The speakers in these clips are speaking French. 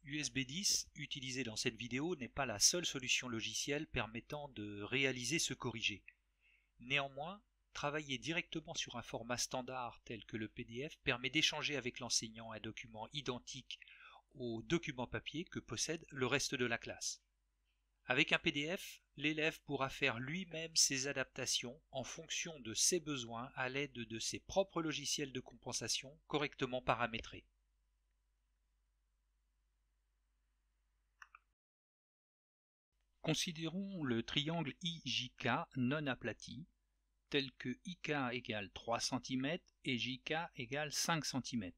USB 10, utilisé dans cette vidéo, n'est pas la seule solution logicielle permettant de réaliser ce corrigé. Néanmoins, travailler directement sur un format standard tel que le PDF permet d'échanger avec l'enseignant un document identique au document papier que possède le reste de la classe. Avec un PDF, l'élève pourra faire lui-même ses adaptations en fonction de ses besoins à l'aide de ses propres logiciels de compensation correctement paramétrés. Considérons le triangle IJK non aplati, tel que IK égale 3 cm et JK égale 5 cm.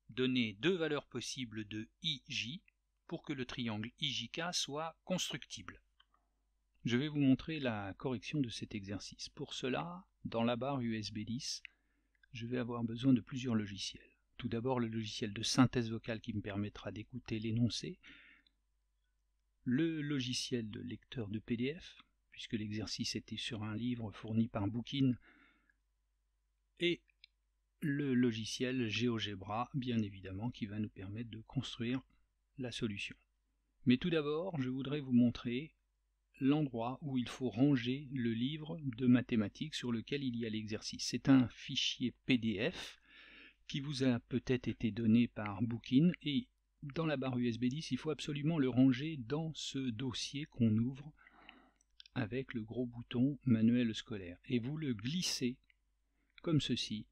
Donnez deux valeurs possibles de IJ pour que le triangle IJK soit constructible. Je vais vous montrer la correction de cet exercice. Pour cela, dans la barre USB 10, je vais avoir besoin de plusieurs logiciels. Tout d'abord le logiciel de synthèse vocale qui me permettra d'écouter l'énoncé, le logiciel de lecteur de PDF, puisque l'exercice était sur un livre fourni par Bookin, et le logiciel GeoGebra, bien évidemment, qui va nous permettre de construire la solution. Mais tout d'abord, je voudrais vous montrer l'endroit où il faut ranger le livre de mathématiques sur lequel il y a l'exercice. C'est un fichier PDF qui vous a peut-être été donné par Bookin, et dans la barre USB 10, il faut absolument le ranger dans ce dossier qu'on ouvre avec le gros bouton manuel scolaire. Et vous le glissez comme ceci.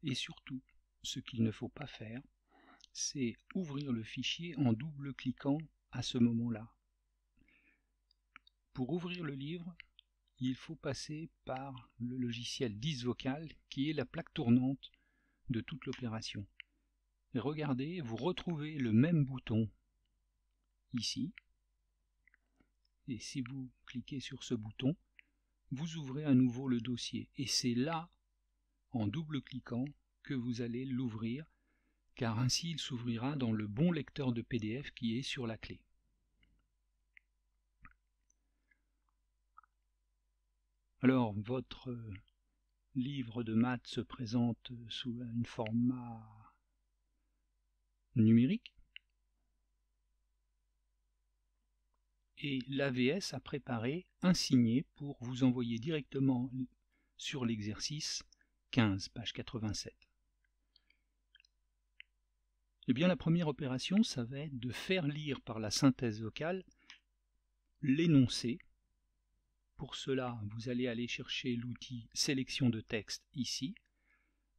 Et surtout, ce qu'il ne faut pas faire, c'est ouvrir le fichier en double-cliquant à ce moment-là. Pour ouvrir le livre, il faut passer par le logiciel 10 vocal qui est la plaque tournante de toute l'opération. Regardez, vous retrouvez le même bouton ici, et si vous cliquez sur ce bouton, vous ouvrez à nouveau le dossier, et c'est là, en double-cliquant, que vous allez l'ouvrir, car ainsi il s'ouvrira dans le bon lecteur de PDF qui est sur la clé. Alors, votre livre de maths se présente sous un format numérique, et l'AVS a préparé un signet pour vous envoyer directement sur l'exercice 15, page 87. Eh bien, la première opération, ça va être de faire lire par la synthèse vocale l'énoncé. Pour cela, vous allez aller chercher l'outil sélection de texte ici.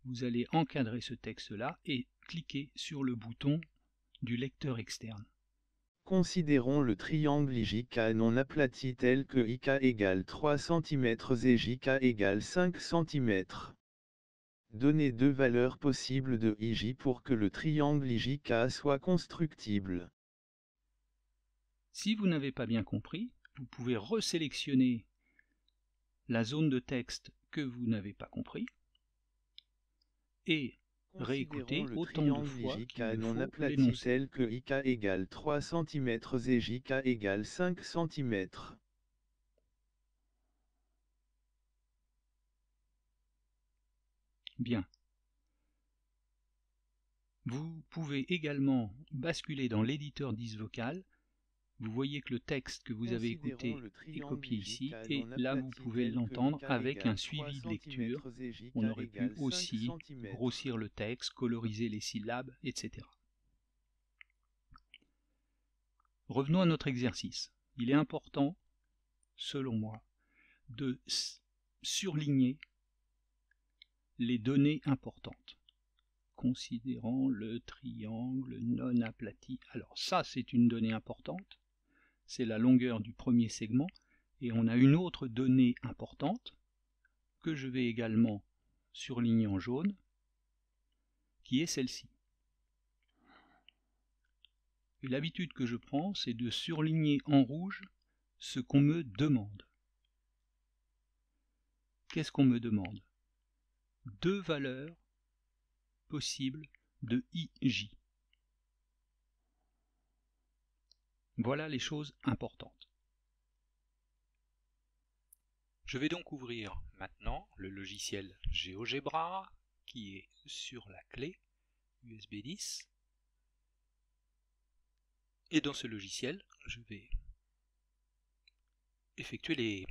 Vous allez encadrer ce texte-là et cliquer sur le bouton du lecteur externe. Considérons le triangle IJK non aplati tel que IK égale 3 cm et JK égale 5 cm. Donnez deux valeurs possibles de IJ pour que le triangle IJK soit constructible. Si vous n'avez pas bien compris, vous pouvez resélectionner la zone de texte que vous n'avez pas compris et réécouter autant de fois qu'il le faut l'énoncé. Tel que IK égale 3 cm et JK égale 5 cm. Bien. Vous pouvez également basculer dans l'éditeur 10 vocal. Vous voyez que le texte que vous avez écouté est copié ici, et là vous pouvez l'entendre avec un suivi de lecture. On aurait pu aussi grossir le texte, coloriser les syllabes, etc. Revenons à notre exercice. Il est important, selon moi, de surligner les données importantes. Considérant le triangle non aplati. Alors ça, c'est une donnée importante. C'est la longueur du premier segment, et on a une autre donnée importante que je vais également surligner en jaune, qui est celle-ci. Et l'habitude que je prends, c'est de surligner en rouge ce qu'on me demande. Qu'est-ce qu'on me demande? Deux valeurs possibles de IJ. Voilà les choses importantes. Je vais donc ouvrir maintenant le logiciel GeoGebra qui est sur la clé USB 10. Et dans ce logiciel, je vais effectuer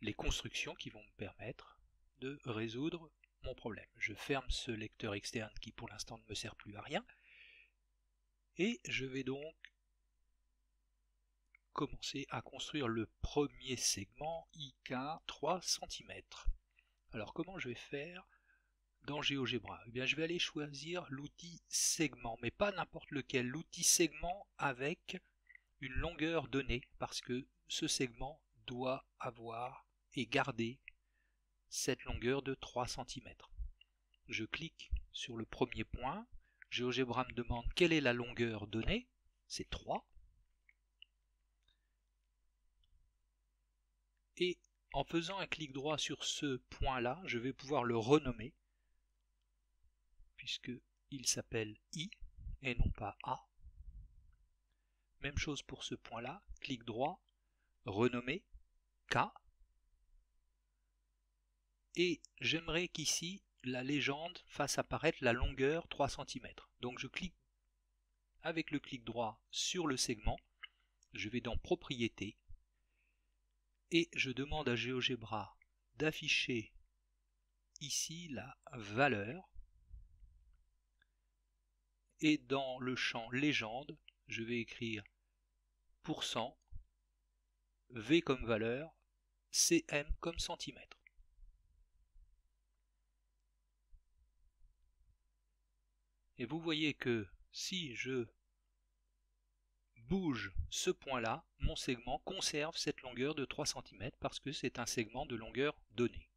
les constructions qui vont me permettre de résoudre mon problème. Je ferme ce lecteur externe qui pour l'instant ne me sert plus à rien et je vais donc commencer à construire le premier segment IK 3 cm. Alors comment je vais faire dans GeoGebra? Eh bien, je vais aller choisir l'outil segment, mais pas n'importe lequel, l'outil segment avec une longueur donnée, parce que ce segment doit avoir et garder cette longueur de 3 cm. Je clique sur le premier point, GeoGebra me demande quelle est la longueur donnée, c'est 3. Et en faisant un clic droit sur ce point-là, je vais pouvoir le renommer, puisqu'il s'appelle I et non pas A. Même chose pour ce point-là, clic droit, renommer K. Et j'aimerais qu'ici, la légende fasse apparaître la longueur 3 cm. Donc je clique avec le clic droit sur le segment, je vais dans Propriétés, et je demande à GeoGebra d'afficher ici la valeur. Et dans le champ légende, je vais écrire %, V comme valeur, cm comme centimètre. Et vous voyez que si je bouge ce point-là, mon segment conserve cette longueur de 3 cm parce que c'est un segment de longueur donnée.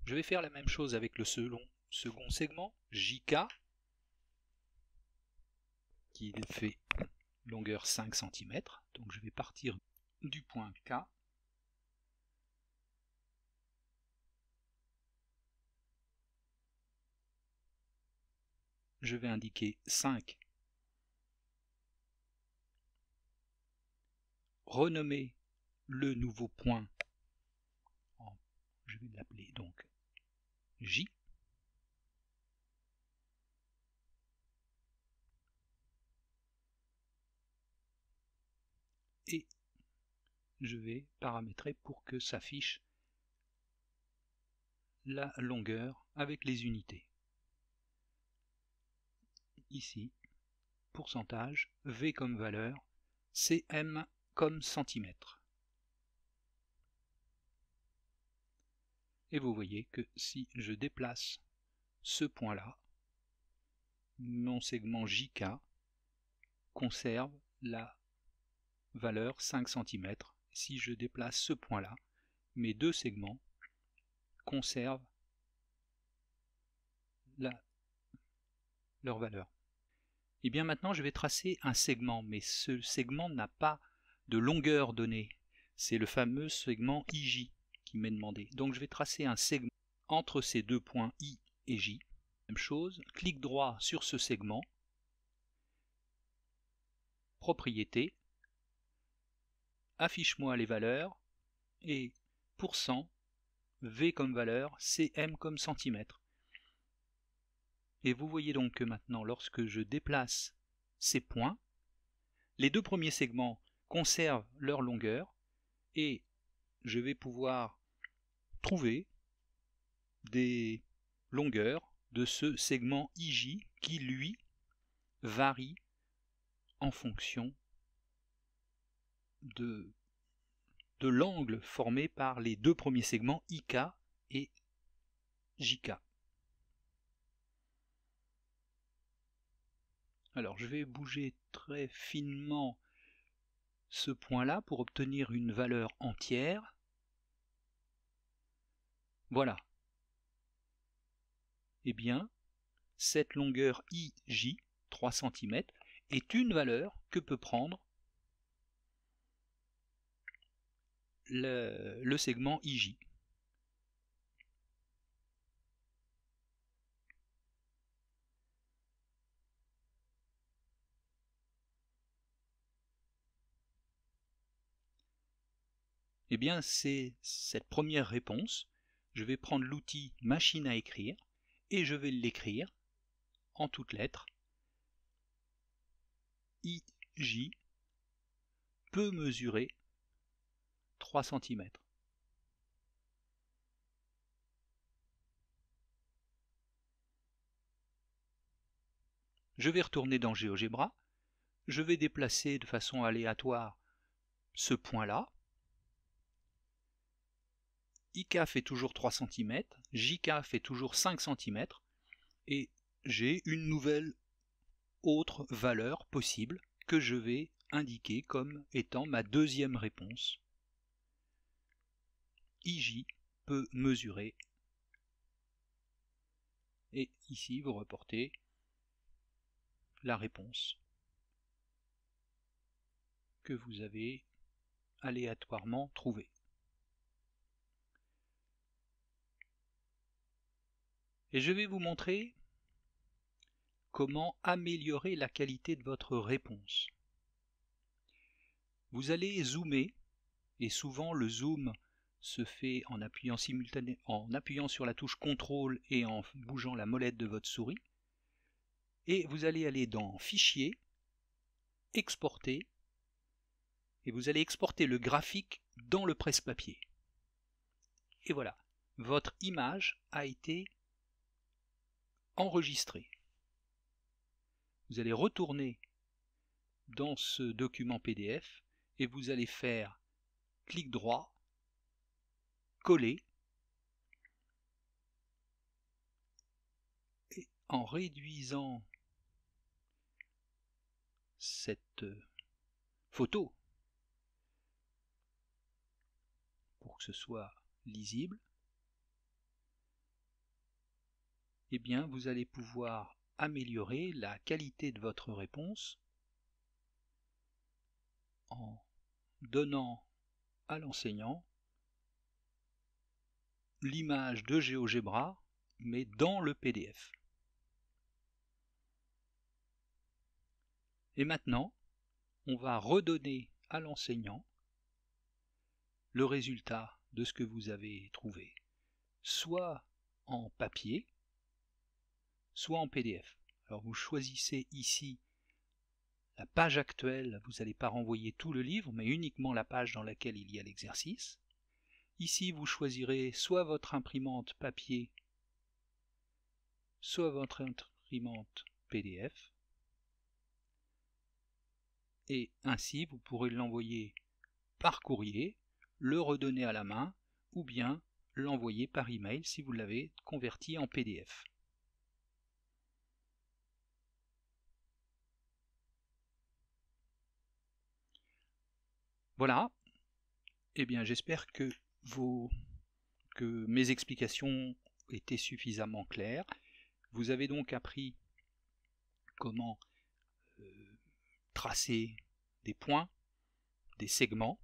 Je vais faire la même chose avec le second segment, JK, qui fait longueur 5 cm. Donc je vais partir du point K. Je vais indiquer 5. Renommer le nouveau point, je vais l'appeler donc J. Et je vais paramétrer pour que s'affiche la longueur avec les unités. Ici, pourcentage, V comme valeur, cm comme centimètre. Et vous voyez que si je déplace ce point-là, mon segment JK conserve la valeur 5 cm. Si je déplace ce point-là, mes deux segments conservent leur valeur. Et bien maintenant je vais tracer un segment, mais ce segment n'a pas de longueur donnée. C'est le fameux segment IJ qui m'est demandé. Donc je vais tracer un segment entre ces deux points I et J. Même chose, clic droit sur ce segment, propriété, affiche-moi les valeurs, et %, V comme valeur, cm comme centimètre. Et vous voyez donc que maintenant, lorsque je déplace ces points, les deux premiers segments conservent leur longueur, et je vais pouvoir trouver des longueurs de ce segment IJ qui, lui, varie en fonction de l'angle formé par les deux premiers segments IK et JK. Alors je vais bouger très finement ce point-là pour obtenir une valeur entière. Voilà. Eh bien, cette longueur IJ, 3 cm, est une valeur que peut prendre le segment IJ. Eh bien, c'est cette première réponse. je vais prendre l'outil machine à écrire et je vais l'écrire en toutes lettres. IJ peut mesurer 3 cm. Je vais retourner dans GeoGebra, je vais déplacer de façon aléatoire ce point-là. IK fait toujours 3 cm, JK fait toujours 5 cm, et j'ai une nouvelle autre valeur possible que je vais indiquer comme étant ma deuxième réponse. IJ peut mesurer, et ici vous reportez la réponse que vous avez aléatoirement trouvée. Et je vais vous montrer comment améliorer la qualité de votre réponse. Vous allez zoomer, et souvent le zoom se fait en appuyant sur la touche CTRL et en bougeant la molette de votre souris. Et vous allez aller dans Fichier, Exporter, et vous allez exporter le graphique dans le presse-papier. Et voilà, votre image a été enregistrée. Vous allez retourner dans ce document PDF et vous allez faire clic droit, coller, et en réduisant cette photo pour que ce soit lisible, eh bien vous allez pouvoir améliorer la qualité de votre réponse en donnant à l'enseignant l'image de GeoGebra, mais dans le PDF. Et maintenant, on va redonner à l'enseignant le résultat de ce que vous avez trouvé, soit en papier, soit en PDF. Alors vous choisissez ici la page actuelle, vous n'allez pas renvoyer tout le livre, mais uniquement la page dans laquelle il y a l'exercice. Ici, vous choisirez soit votre imprimante papier, soit votre imprimante PDF. Et ainsi, vous pourrez l'envoyer par courrier, le redonner à la main, ou bien l'envoyer par email si vous l'avez converti en PDF. Voilà, eh bien j'espère que mes explications étaient suffisamment claires. Vous avez donc appris comment tracer des points, des segments,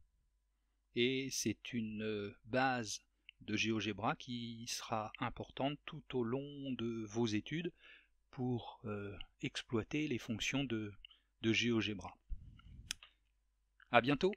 et c'est une base de GeoGebra qui sera importante tout au long de vos études pour exploiter les fonctions de GeoGebra. À bientôt!